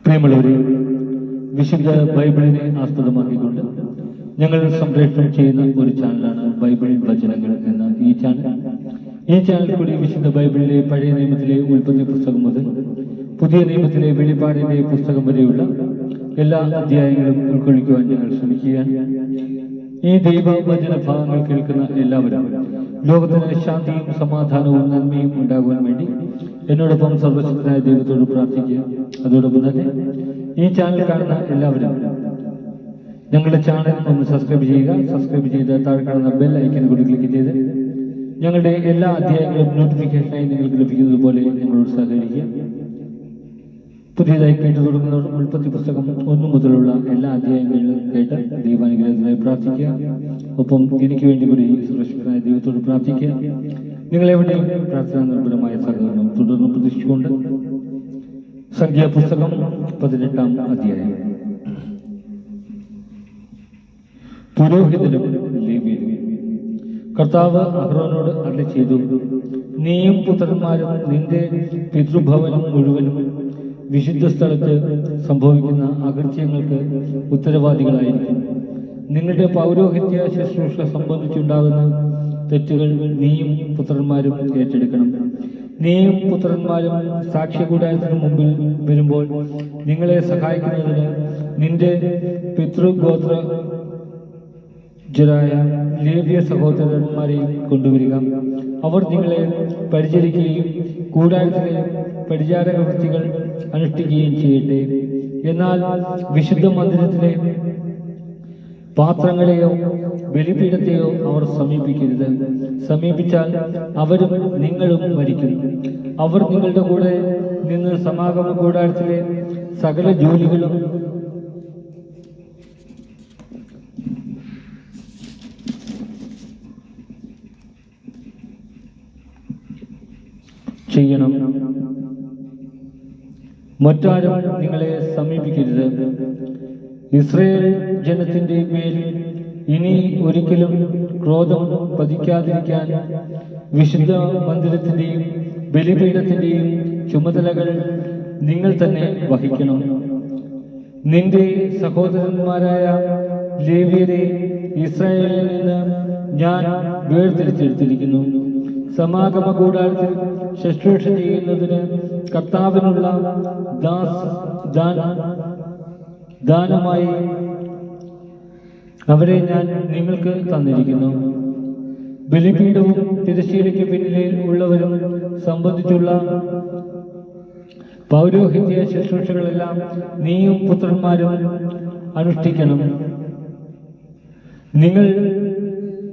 പ്രിയമുള്ളവരെ, വിശുദ്ധ ബൈബിളിനെ ആസ്പദമാക്കിക്കൊണ്ട് ഞങ്ങൾ സംപ്രേഷണം ചെയ്യുന്ന ഒരു ചാനലാണ് ബൈബിൾ വചനങ്ങൾ എന്ന ഈ ചാനൽ. ഈ ചാനൽ കൂടി വിശുദ്ധ ബൈബിളിലെ പഴയ നിയമത്തിലെ ഉൽപ്പത്തി പുസ്തകം മുതൽ പുതിയ നിയമത്തിലെ വെളിപ്പാടിന്റെ പുസ്തകം വരെയുള്ള എല്ലാ അധ്യായങ്ങളും ഉൾക്കൊള്ളിക്കുവാൻ ഞങ്ങൾ ശ്രമിക്കുകയാണ്. ഈ ദൈവവചന ഭാഗങ്ങൾ കേൾക്കുന്ന എല്ലാവരും ലോകത്തിന് ശാന്തിയും സമാധാനവും നന്മയും ഉണ്ടാകുവാൻ വേണ്ടി എന്നോടൊപ്പം സർവശക്തനായ ദൈവത്തോട് പ്രാർത്ഥിക്കുക. അതോടൊപ്പം തന്നെ ഈ ചാനൽ കാണുന്ന എല്ലാവരും ഞങ്ങളുടെ ചാനൽ ഒന്ന് സബ്സ്ക്രൈബ് ചെയ്യുക. സബ്സ്ക്രൈബ് ചെയ്ത് താഴെ കാണുന്ന ബെൽ ഐക്കൺ കൂടി ക്ലിക്ക് ചെയ്ത് ഞങ്ങളുടെ എല്ലാ അധ്യായങ്ങളും നോട്ടിഫിക്കേഷനായി നിങ്ങൾക്ക് ലഭിക്കുന്നത് പോലെ ഞങ്ങളോട് സഹകരിക്കുക. പുതിയതായി കേട്ടു തുടങ്ങുന്നവർ ഉൽപ്പത്തി പുസ്തകം 1 മുതലുള്ള എല്ലാ അധ്യായങ്ങളിലും കേട്ട് ദൈവാനുഗ്രഹത്തിനായി പ്രാർത്ഥിക്കുക. ഒപ്പം എനിക്ക് വേണ്ടി കൂടി സുരക്ഷിതനായ ദൈവത്തോട് പ്രാർത്ഥിക്കുക. നിങ്ങളെവിടെയും പ്രാർത്ഥനാ നിർഭരമായ സഹകരണം തുടർന്ന് പ്രതീക്ഷിച്ചുകൊണ്ട് സംഖ്യാപുസ്തകം 18-ാം അധ്യായം. പുരോഹിതരും ലേവ്യരും. കർത്താവ് അഹ്റോനോട് അരുളിച്ചെയ്തു, നീയും പുത്രന്മാരും നിന്റെ പിതൃഭവനം മുഴുവനും വിശുദ്ധ സ്ഥലത്ത് സംഭവിക്കുന്ന അകൃത്യങ്ങൾക്ക് ഉത്തരവാദികളായിരിക്കും. നിങ്ങളുടെ പൗരോഹിത്യ ശുശ്രൂഷ സംബന്ധിച്ചുണ്ടാകുന്ന തെറ്റുകൾ നീയും പുത്രന്മാരും ഏറ്റെടുക്കണം. നീയും പുത്രന്മാരും സാക്ഷ്യകൂടാരത്തിന് മുമ്പിൽ വരുമ്പോൾ നിങ്ങളെ സഹായിക്കുന്നതിന് നിന്റെ പിതൃഗോത്രജരായ ലേവ്യ സഹോദരന്മാരെയും കൊണ്ടുവരിക. അവർ നിങ്ങളെ പരിചരിക്കുകയും കൂടാരത്തിലെ പരിചാരക വൃത്തികൾ അനുഷ്ഠിക്കുകയും ചെയ്യട്ടെ. എന്നാൽ വിശുദ്ധ മന്ദിരത്തിലെ പാത്രങ്ങളെയോ ബലിപീഠത്തെയോ അവർ സമീപിക്കരുത്. സമീപിച്ചാൽ അവരും നിങ്ങളും മരിക്കും. അവർ നിങ്ങളുടെ കൂടെ നിന്ന് സമാഗമ കൂടാരത്തിലെ സകല ജോലികളും ചെയ്യണം. മറ്റാരും നിങ്ങളെ സമീപിക്കരുത്. ഇസ്രായേൽ ജനത്തിന്റെ മേൽ ഇനി ഒരിക്കലും ക്രോധം പതിക്കാതിരിക്കാൻ വിശുദ്ധ മന്ദിരത്തിന്റെയും ബലിപീഠത്തിന്റെയും ചുമതലകൾ നിങ്ങൾ തന്നെ വഹിക്കണം. നിന്റെ സഹോദരന്മാരായ ലേവ്യരെ ഇസ്രായേലിൽ നിന്ന് ഞാൻ വേർതിരിച്ചെടുത്തിരിക്കുന്നു. സമാഗമ കൂടാരത്തിൽ ശുശ്രൂഷ ചെയ്യുന്നതിന് കർത്താവിനുള്ള ദാനമായി അവരെ ഞാൻ നിങ്ങൾക്ക് തന്നിരിക്കുന്നു. ബലിപീഠവും തിരശ്ശീലയ്ക്ക് പിന്നിൽ ഉള്ളവരും സംബന്ധിച്ചുള്ള പൗരോഹിത്യ ശുശ്രൂഷകളെല്ലാം നീയും പുത്രന്മാരും അനുഷ്ഠിക്കണം. നിങ്ങൾ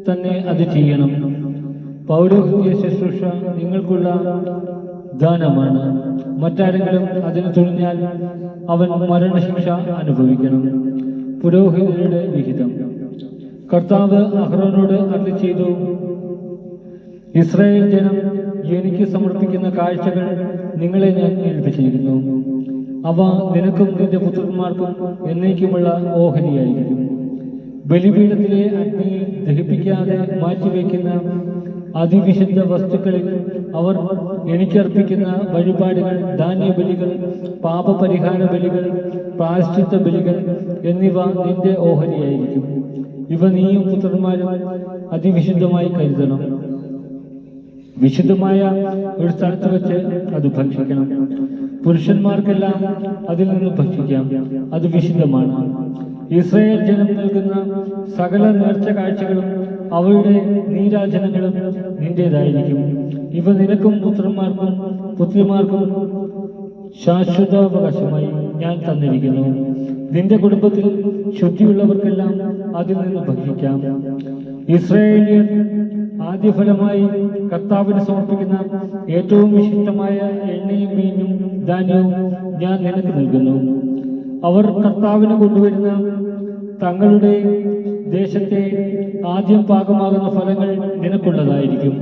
തന്നെ അത് ചെയ്യണം. പൗരോഹിത്യ ശുശ്രൂഷ നിങ്ങൾക്കുള്ള ദാനമാണ്. മറ്റാരെങ്കിലും അതിന് തുനിഞ്ഞാൽ അവൻ മരണശിക്ഷ അനുഭവിക്കണം. പുരോഹിതരുടെ വിഹിതം. കർത്താവ് അഹ്റോനോട് അരുളിച്ചെയ്തു, ഇസ്രായേൽ ജനം എനിക്ക് സമർപ്പിക്കുന്ന കാഴ്ചകൾ നിങ്ങളെ ഞാൻ ഏൽപ്പിച്ചിരിക്കുന്നു. അവ നിനക്കും നിന്റെ പുത്രന്മാർക്കും എന്നേക്കുമുള്ള ഓഹരിയായിരിക്കും. ബലിപീഠത്തിലെ അഗ്നിയിൽ ദഹിപ്പിക്കാതെ മാറ്റിവെക്കുന്ന അതിവിശുദ്ധ വസ്തുക്കളിൽ അവർ എനിക്കർപ്പിക്കുന്ന വഴിപാടുകൾ, ധാന്യബലികൾ, പാപപരിഹാര ബലികൾ, പ്രായശ്ചിത്ത ബലികൾ എന്നിവ നിന്റെ ഓഹരിയായിരിക്കും. ഇവ നീയും പുത്രന്മാരും അതിവിശുദ്ധമായി കരുതണം. വിശുദ്ധമായ ഒരു സ്ഥലത്ത് വെച്ച് അത് ഭക്ഷിക്കണം. പുരുഷന്മാർക്കെല്ലാം അതിൽ നിന്ന് ഭക്ഷിക്കാം. അത് വിശുദ്ധമാണ്. ഇസ്രായേൽ ജനം നൽകുന്ന സകല നേർച്ച കാഴ്ചകളും അവരുടെ നീരാജനങ്ങളും നിന്റേതായിരിക്കും. ഇവ നിനക്കും പുത്രന്മാർക്കും പുത്രിമാർക്കും ശാശ്വതാവകാശമായി ഞാൻ തന്നിരിക്കുന്നു. നിന്റെ കുടുംബത്തിൽ ശുദ്ധിയുള്ളവർക്കെല്ലാം അതിൽ നിന്ന് ഭക്ഷിക്കാം. ഇസ്രായേലിയർ ആദ്യഫലമായി കർത്താവിന് സമർപ്പിക്കുന്ന ഏറ്റവും വിശിഷ്ടമായ എണ്ണയും വീഞ്ഞും ധാന്യവും ഞാൻ നിനക്ക് നൽകുന്നു. അവർ കർത്താവിന് കൊണ്ടുവരുന്ന തങ്ങളുടെ ദേശത്തെ ആദ്യം പാകമാകുന്ന ഫലങ്ങൾ നിനക്കുള്ളതായിരിക്കും.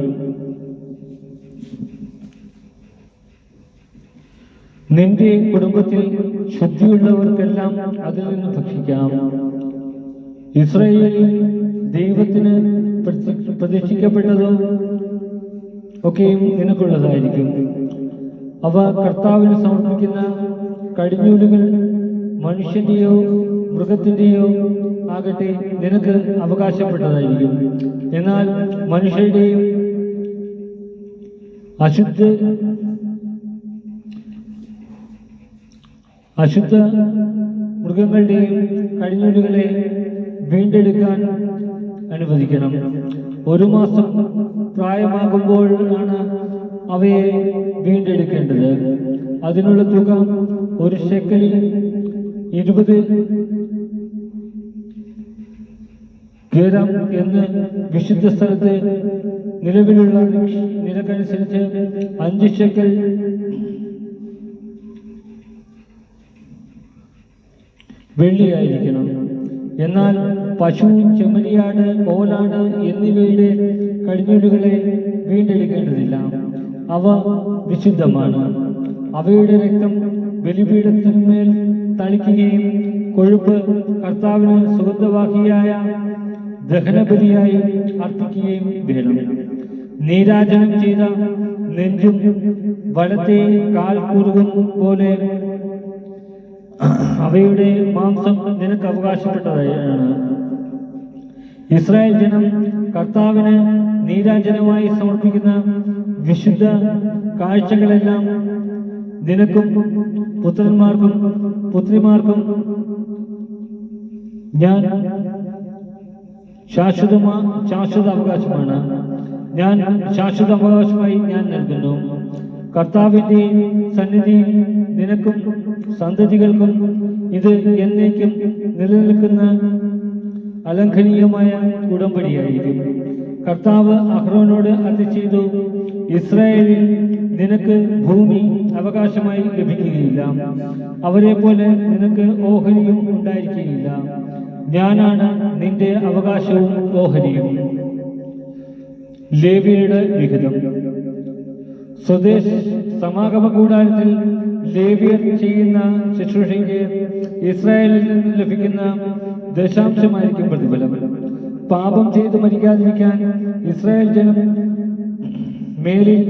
നിന്റെ കുടുംബത്തിൽ ശുദ്ധിയുള്ളവർക്കെല്ലാം അതിൽ നിന്ന് ഭക്ഷിക്കാം. ഇസ്രായേലിൽ ദൈവത്തിന് പ്രതീക്ഷിക്കപ്പെട്ടതോ ഒക്കെയും നിനക്കുള്ളതായിരിക്കും. അവ കർത്താവിന് സമർപ്പിക്കുന്ന കടിഞ്ഞൂലുകൾ മനുഷ്യന്റെയോ മൃഗത്തിന്റെയോ ആകട്ടെ നിനക്ക് അവകാശപ്പെട്ടതായിരിക്കും. എന്നാൽ മനുഷ്യരുടെയും അശുദ്ധ മൃഗങ്ങളുടെയും കടിഞ്ഞൂലുകളെ വീണ്ടെടുക്കാൻ അനുവദിക്കണം. 1 മാസം പ്രായമാകുമ്പോഴാണ് അവയെ വീണ്ടെടുക്കേണ്ടത്. അതിനുള്ള തുക 1 ശെക്കലിൽ 20 ഗേറാം എന്ന് വിശുദ്ധ സ്ഥലത്ത് നിലവിലുള്ള നിരക്കനുസരിച്ച് 5 ശെക്കൽ വെള്ളിയായിരിക്കണം. എന്നാൽ പശു, ചെമ്മരിയാട്, കോലാട് എന്നിവയുടെ കടിഞ്ഞൂലുകളെ വീണ്ടെടുക്കേണ്ടതില്ല. അവ വിശുദ്ധമാണ്. അവയുടെ രക്തം ബലിപീഠത്തിന്മേൽ തളിക്കുകയും കൊഴുപ്പ് കർത്താവിന് സുഗന്ധവാഹിയായ ദഹനബലിയായി അർപ്പിക്കുകയും വേണം. നീരാജനം ചെയ്ത നെഞ്ചും വലത്തെ കാൽക്കൂറും പോലെ അവയുടെ മാംസം നിനക്ക് അവകാശപ്പെട്ടതാണ്. ഇസ്രായേൽ ജനം കർത്താവിന് നീരാജനമായി സമർപ്പിക്കുന്ന വിശുദ്ധ കാഴ്ചകളെല്ലാം നിനക്കും പുത്രന്മാർക്കും പുത്രിമാർക്കും ഞാൻ ശാശ്വത അവകാശമാണ്. ശാശ്വത അവകാശമായി ഞാൻ നൽകുന്നു. കർത്താവിന്റെ സന്നിധിയിൽ നിനക്കും സന്തതികൾക്കും ഇത് എന്നേക്കും നിലനിൽക്കുന്ന അലംഘനീയമായ ഉടമ്പടിയായിരിക്കും. കർത്താവ് അഹ്റോനോട് അരുളിച്ചെയ്തു, ഇസ്രായേലിൽ നിനക്ക് ഭൂമി അവകാശമായി ലഭിക്കുകയില്ല. അവരെ പോലെ നിനക്ക് ഓഹരിയും ഉണ്ടായിരിക്കുകയില്ല. ഞാനാണ് നിന്റെ അവകാശവും ഓഹരിയും. ലേവിയുടെ വിഹിതം. സ്വദേശ് സമാഗമ കൂടാരത്തിൽ ലേവ്യർ ചെയ്യുന്ന ശുശ്രൂഷയ്ക്ക് ഇസ്രായേലിൽ നിന്ന് ലഭിക്കുന്ന ദശാംശമായിരിക്കും പ്രതിഫലം. പാപം ചെയ്ത് മരിക്കാതിരിക്കാൻ ഇസ്രായേൽ ജനം മേലിൽ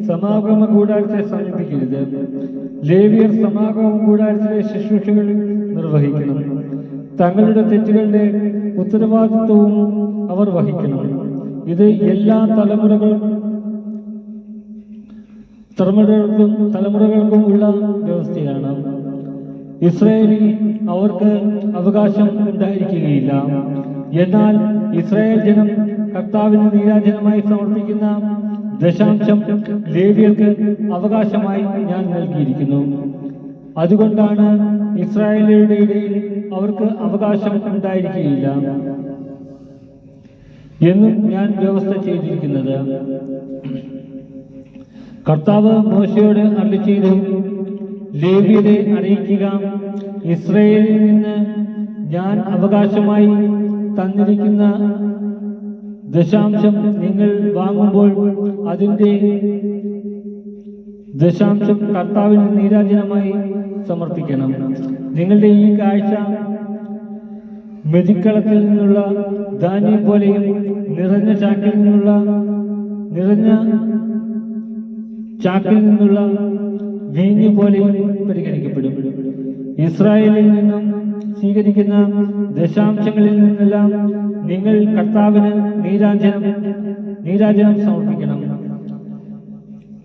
സമാഗമ കൂടാരത്തെ സമീപിക്കരുത്. ലേവ്യർ സമാഗമ കൂടാരത്തിലെ ശുശ്രൂഷകൾ നിർവഹിക്കണം. തങ്ങളുടെ തെറ്റുകളുടെ ഉത്തരവാദിത്വവും അവർ വഹിക്കണം. ഇത് എല്ലാ തലമുറകൾക്കും ഉള്ള വ്യവസ്ഥയാണ്. ഇസ്രായേലിൽ അവർക്ക് അവകാശം ഉണ്ടായിരിക്കുകയില്ല. എന്നാൽ ഇസ്രായേൽ ജനം കർത്താവിന് നീരാജനമായി സമർപ്പിക്കുന്ന ദശാംശം ലേവ്യർക്ക് അവകാശമായി ഞാൻ നൽകിയിരിക്കുന്നു. അതുകൊണ്ടാണ് ഇസ്രായേലിയുടെ ഇടയിൽ അവർക്ക് അവകാശം ഉണ്ടായിരിക്കുകയില്ല എന്നും ഞാൻ വ്യവസ്ഥ ചെയ്തിരിക്കുന്നത്. കർത്താവ് മോശയോട് അരുളിച്ചെയ്തു, ലേവ്യരെ അറിയിക്കുക, ഇസ്രായേലിൽ നിന്ന് ഞാൻ അവകാശമായി തന്നിരിക്കുന്ന ദശാംശം നിങ്ങൾ വാങ്ങുമ്പോൾ അതിൻ്റെ ദശാംശം കർത്താവിന് നീരാജനമായി സമർപ്പിക്കണം. നിങ്ങളുടെ ഈ കാഴ്ച മെതിക്കളത്തിൽ നിന്നുള്ള ധാന്യം പോലെയും നിറഞ്ഞ ചാക്കിൽ നിന്നുള്ള വീഞ്ഞ് പോലെയും പരിഗണിക്കപ്പെടും. ഇസ്രായേലിൽ നിന്നും സ്വീകരിക്കുന്ന ദശാംശങ്ങളിൽ നിന്നെല്ലാം നിങ്ങൾ കർത്താവിന് നീരാജനം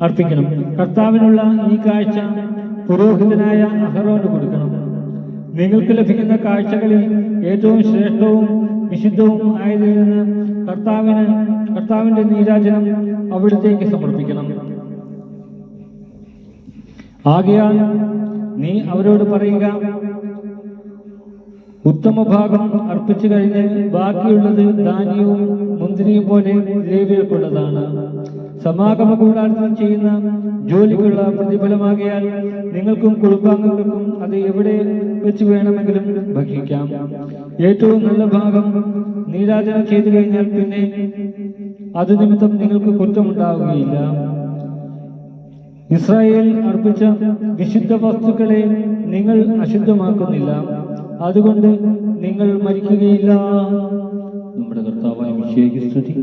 അർപ്പിക്കണം. കർത്താവിനുള്ള ഈ കാഴ്ച പുരോഹിതനായ അഹറോന് കൊടുക്കണം. നിങ്ങൾക്ക് ലഭിക്കുന്ന കാഴ്ചകളിൽ ഏറ്റവും ശ്രേഷ്ഠവും വിശുദ്ധവും ആയതിൽ നിന്ന് കർത്താവിന്റെ നീരാജനം അവിടത്തേക്ക് സമർപ്പിക്കണം. ആകയാൽ നീ അവരോട് പറയുക, ഉത്തമ ഭാഗം അർപ്പിച്ചു കഴിഞ്ഞ് ബാക്കിയുള്ളത് ധാന്യവും മുന്തിരിയും പോലെ ലേവ്യർക്കുള്ളതാണ്. സമാഗമ കൂടാരത്തിൽ ചെയ്യുന്ന ജോലിക്കുള്ള പ്രതിഫലമാകിയാൽ നിങ്ങൾക്കും കുടുംബാംഗങ്ങൾക്കും അത് എവിടെ വെച്ച് വേണമെങ്കിലും ഭക്ഷിക്കാം. ഏറ്റവും നല്ല ഭാഗം നീരാജനം ചെയ്തു കഴിഞ്ഞാൽ പിന്നെ അത് നിമിത്തം നിങ്ങൾക്ക് കുറ്റമുണ്ടാവുകയില്ല. ഇസ്രായേൽ അർപ്പിച്ച വിശുദ്ധ വസ്തുക്കളെ നിങ്ങൾ അശുദ്ധമാക്കുന്നില്ല, അതുകൊണ്ട് നിങ്ങൾ മരിക്കുകയില്ല. നമ്മുടെ കർത്താവായ മിശിഹായ്ക്ക് സ്തുതി.